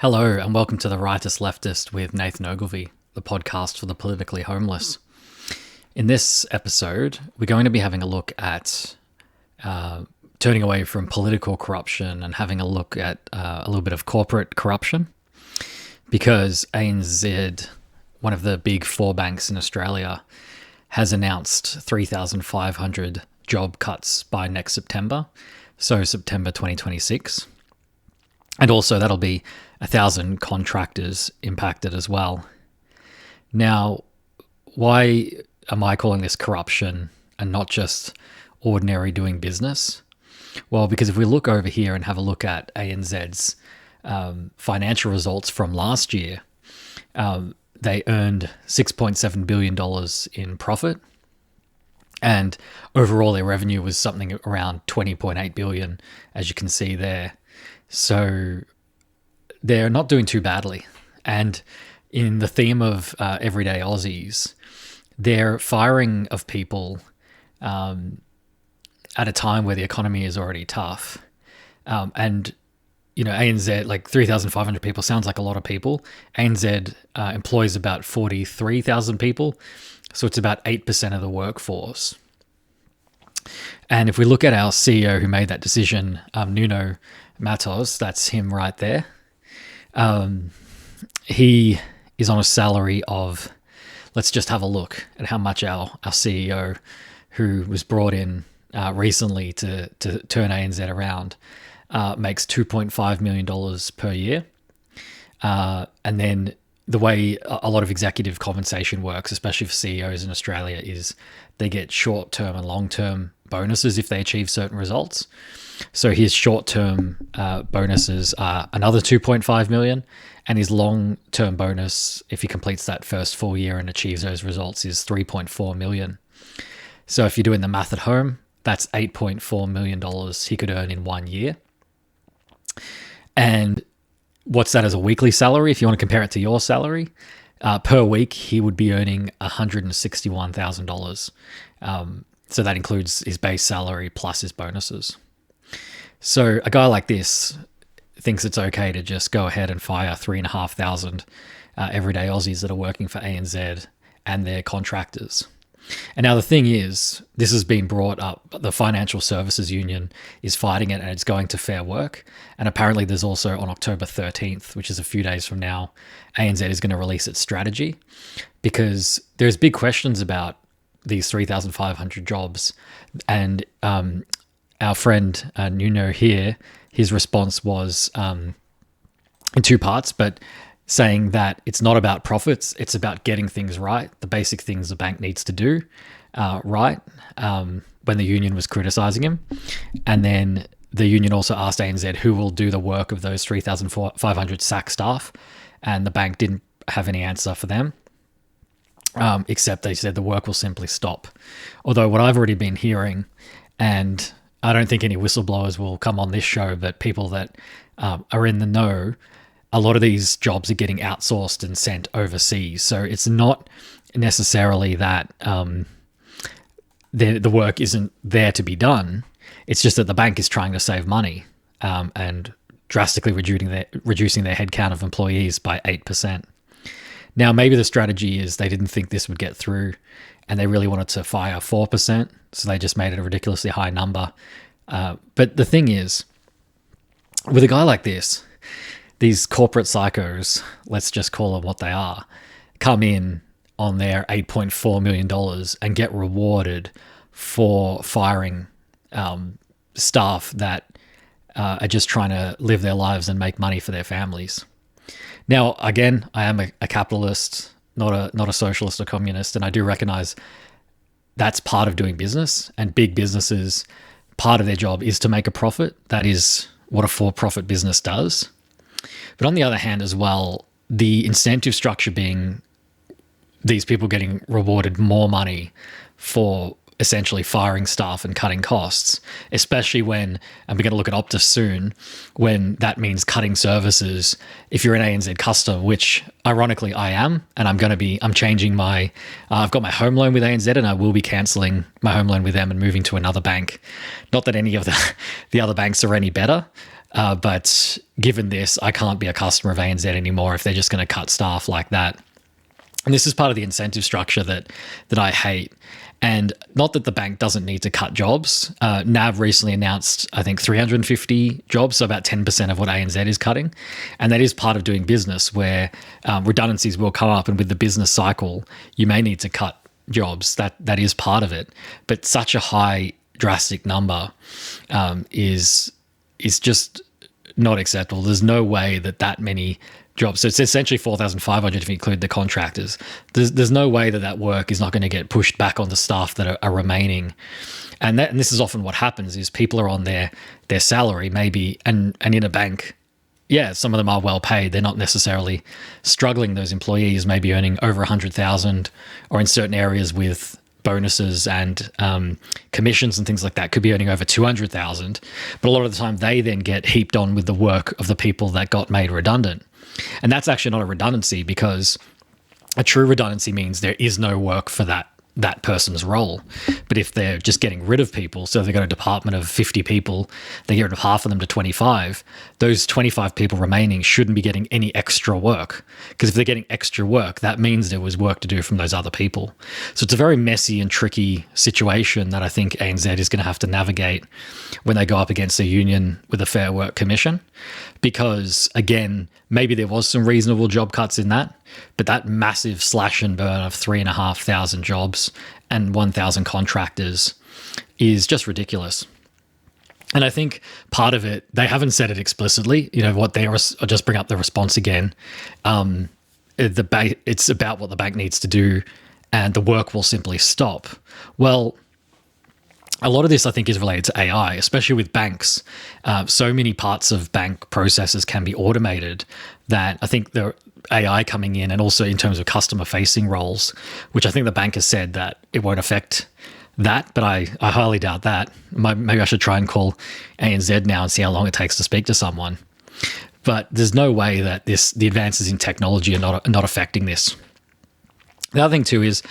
Hello and welcome to The Rightest Leftist with Nathan Ogilvie, the podcast for the politically homeless. In this episode, we're going to be having a look at turning away from political corruption and having a look at a little bit of corporate corruption, because ANZ, one of the big four banks in Australia, has announced 3,500 job cuts by next September, so September 2026. And also that'll be 1,000 contractors impacted as well. Now, why am I calling this corruption and not just ordinary doing business? Well, because if we look over here and have a look at ANZ's financial results from last year, they earned $6.7 billion in profit. And overall, their revenue was something around $20.8 billion, as you can see there. So they're not doing too badly. And in the theme of Everyday Aussies, they're firing of people at a time where the economy is already tough. And, you know, ANZ, like 3,500 people sounds like a lot of people. ANZ employs about 43,000 people. So it's about 8% of the workforce. And if we look at our CEO who made that decision, Nuno Matos, that's him right there. He is on a salary of, let's just have a look at how much our CEO, who was brought in recently to turn ANZ around, makes $2.5 million per year. And then the way a lot of executive compensation works, especially for CEOs in Australia, is they get short-term and long-term bonuses if they achieve certain results. So his short-term bonuses are another 2.5 million, and his long-term bonus, if he completes that first full year and achieves those results, is 3.4 million. So if you're doing the math at home, that's $8.4 million he could earn in 1 year. And what's that as a weekly salary? If you want to compare it to your salary, per week, he would be earning $161,000. So that includes his base salary plus his bonuses. So a guy like this thinks it's okay to just go ahead and fire 3,500 everyday Aussies that are working for ANZ and their contractors. And now the thing is, this has been brought up, the Financial Services Union is fighting it and it's going to Fair Work. And apparently there's also on October 13th, which is a few days from now, ANZ is going to release its strategy, because there's big questions about these 3,500 jobs. And our friend Nuno here, his response was in two parts, but saying that it's not about profits, it's about getting things right, the basic things the bank needs to do right, when the union was criticising him. And then the union also asked ANZ who will do the work of those 3,500 SAC staff, and the bank didn't have any answer for them, except they said the work will simply stop. Although what I've already been hearing, and I don't think any whistleblowers will come on this show, but people that are in the know, a lot of these jobs are getting outsourced and sent overseas. So it's not necessarily that the work isn't there to be done. It's just that the bank is trying to save money and drastically reducing their headcount of employees by 8%. Now, maybe the strategy is they didn't think this would get through and they really wanted to fire 4%. So they just made it a ridiculously high number. But the thing is, with a guy like this, these corporate psychos, let's just call them what they are, come in on their $8.4 million and get rewarded for firing staff that are just trying to live their lives and make money for their families. Now, again, I am a capitalist, not a socialist or communist, and I do recognize that's part of doing business, and big businesses, part of their job is to make a profit. That is what a for-profit business does. But on the other hand as well, the incentive structure being these people getting rewarded more money for essentially firing staff and cutting costs, especially when, and we're going to look at Optus soon, when that means cutting services. If you're an ANZ customer, which ironically I am, and I'm changing my, I've got my home loan with ANZ and I will be cancelling my home loan with them and moving to another bank. Not that any of the other banks are any better, But given this, I can't be a customer of ANZ anymore if they're just going to cut staff like that. And this is part of the incentive structure that I hate. And not that the bank doesn't need to cut jobs. NAB recently announced, I think, 350 jobs, so about 10% of what ANZ is cutting. And that is part of doing business where redundancies will come up, and with the business cycle, you may need to cut jobs. That is part of it. But such a high, drastic number is just not acceptable. There's no way that many jobs, so it's essentially 4,500 if you include the contractors. There's no way that work is not going to get pushed back on the staff that are remaining. And this is often what happens is people are on their salary maybe, and in a bank, yeah, some of them are well paid. They're not necessarily struggling. Those employees may be earning over 100,000, or in certain areas with bonuses and commissions and things like that, could be earning over 200,000. But a lot of the time they then get heaped on with the work of the people that got made redundant. And that's actually not a redundancy, because a true redundancy means there is no work for that person's role. But if they're just getting rid of people, so they've got a department of 50 people, they get rid of half of them to 25, those 25 people remaining shouldn't be getting any extra work. Because if they're getting extra work, that means there was work to do from those other people. So it's a very messy and tricky situation that I think ANZ is going to have to navigate when they go up against a union with a Fair Work Commission. Because, again, maybe there was some reasonable job cuts in that, but that massive slash and burn of 3,500 jobs and 1,000 contractors is just ridiculous. And I think part of it, they haven't said it explicitly, I'll just bring up the response again. It's about what the bank needs to do, and the work will simply stop. Well, a lot of this, I think, is related to AI, especially with banks. So many parts of bank processes can be automated that I think the AI coming in, and also in terms of customer-facing roles, which I think the bank has said that it won't affect that, but I highly doubt that. Maybe I should try and call ANZ now and see how long it takes to speak to someone. But there's no way that the advances in technology are not affecting this. The other thing too is,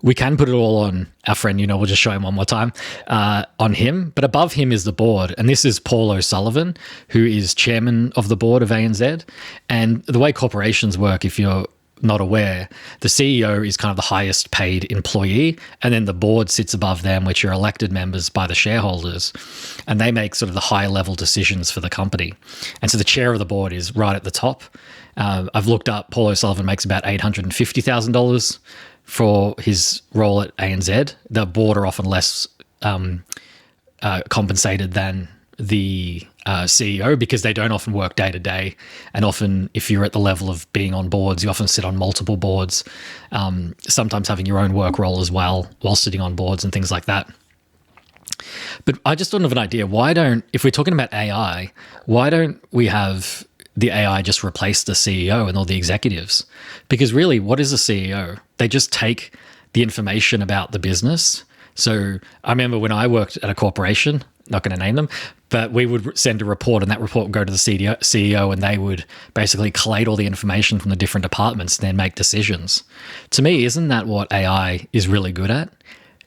we can put it all on our friend, we'll just show him one more time, on him. But above him is the board. And this is Paul O'Sullivan, who is chairman of the board of ANZ. And the way corporations work, if you're not aware, the CEO is kind of the highest paid employee. And then the board sits above them, which are elected members by the shareholders. And they make sort of the high level decisions for the company. And so the chair of the board is right at the top. I've looked up, Paul O'Sullivan makes about $850,000 for his role at ANZ. The board are often less compensated than the CEO, because they don't often work day to day. And often, if you're at the level of being on boards, you often sit on multiple boards, sometimes having your own work role as well while sitting on boards and things like that. But I just don't have an idea. If we're talking about AI, why don't we have the AI just replace the CEO and all the executives? Because really, what is a CEO? They just take the information about the business. So I remember when I worked at a corporation, not going to name them, but we would send a report, and that report would go to the CEO, and they would basically collate all the information from the different departments and then make decisions. To me, isn't that what AI is really good at?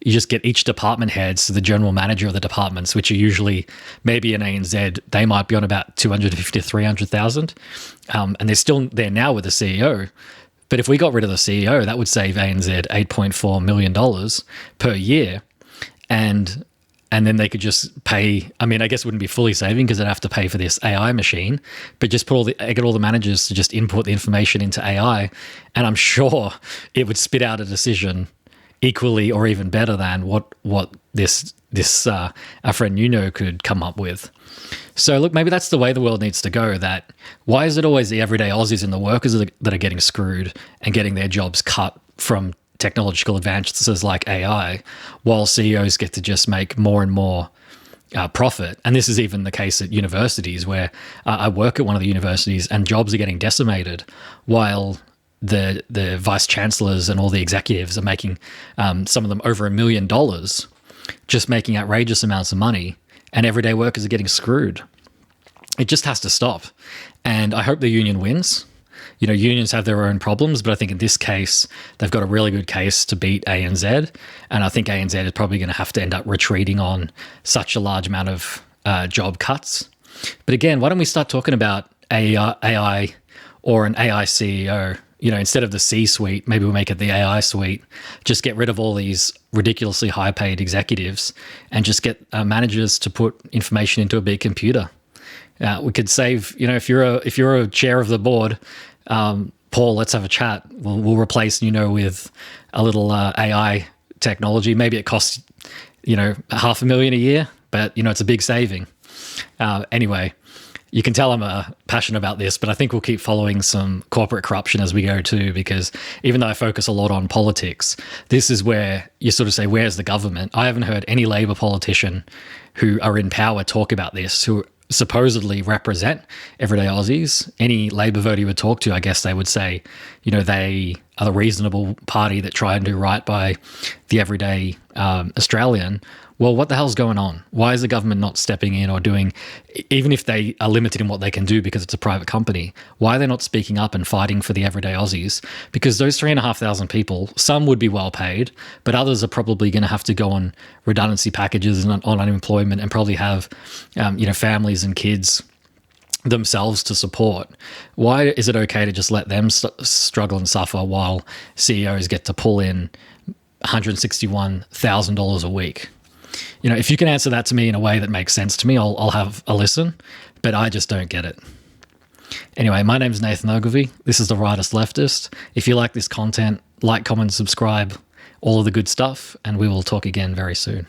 You just get each department head, so the general manager of the departments, which are usually maybe in ANZ, they might be on about 250 to 300,000, and they're still there now with the CEO. But if we got rid of the CEO, that would save ANZ $8.4 million per year, and then they could just pay. I mean, I guess it wouldn't be fully saving because they'd have to pay for this AI machine, but just get all the managers to just input the information into AI, and I'm sure it would spit out a decision equally or even better than what this our friend Nuno could come up with. So look, maybe that's the way the world needs to go. That why is it always the everyday Aussies and the workers that are getting screwed and getting their jobs cut from technological advances like AI, while CEOs get to just make more and more profit? And this is even the case at universities, where I work at one of the universities and jobs are getting decimated, while the vice chancellors and all the executives are making some of them over $1 million, just making outrageous amounts of money, and everyday workers are getting screwed. It just has to stop. And I hope the union wins. Unions have their own problems, but I think in this case, they've got a really good case to beat ANZ. And I think ANZ is probably going to have to end up retreating on such a large amount of job cuts. But again, why don't we start talking about AI or an AI CEO? Instead of the C-suite, maybe we'll make it the AI suite. Just get rid of all these ridiculously high-paid executives and just get managers to put information into a big computer. We could save, if you're a chair of the board, Paul, let's have a chat. We'll replace Nuno with a little AI technology. Maybe it costs, $500,000 a year, but it's a big saving. Anyway, you can tell I'm passionate about this, but I think we'll keep following some corporate corruption as we go too, because even though I focus a lot on politics, this is where you sort of say, where's the government? I haven't heard any Labor politician who are in power talk about this, who supposedly represent everyday Aussies. Any Labor voter you would talk to, I guess they would say, they are the reasonable party that try and do right by the everyday Australian. Well, what the hell's going on? Why is the government not stepping in or doing, even if they are limited in what they can do because it's a private company, why are they not speaking up and fighting for the everyday Aussies? Because those 3,500 people, some would be well paid, but others are probably going to have to go on redundancy packages and on unemployment and probably have, families and kids themselves to support. Why is it okay to just let them struggle and suffer while CEOs get to pull in $161,000 a week? If you can answer that to me in a way that makes sense to me, I'll have a listen, but I just don't get it. Anyway, my name's Nathan Ogilvie. This is The Rightest Leftist. If you like this content, like, comment, subscribe, all of the good stuff, and we will talk again very soon.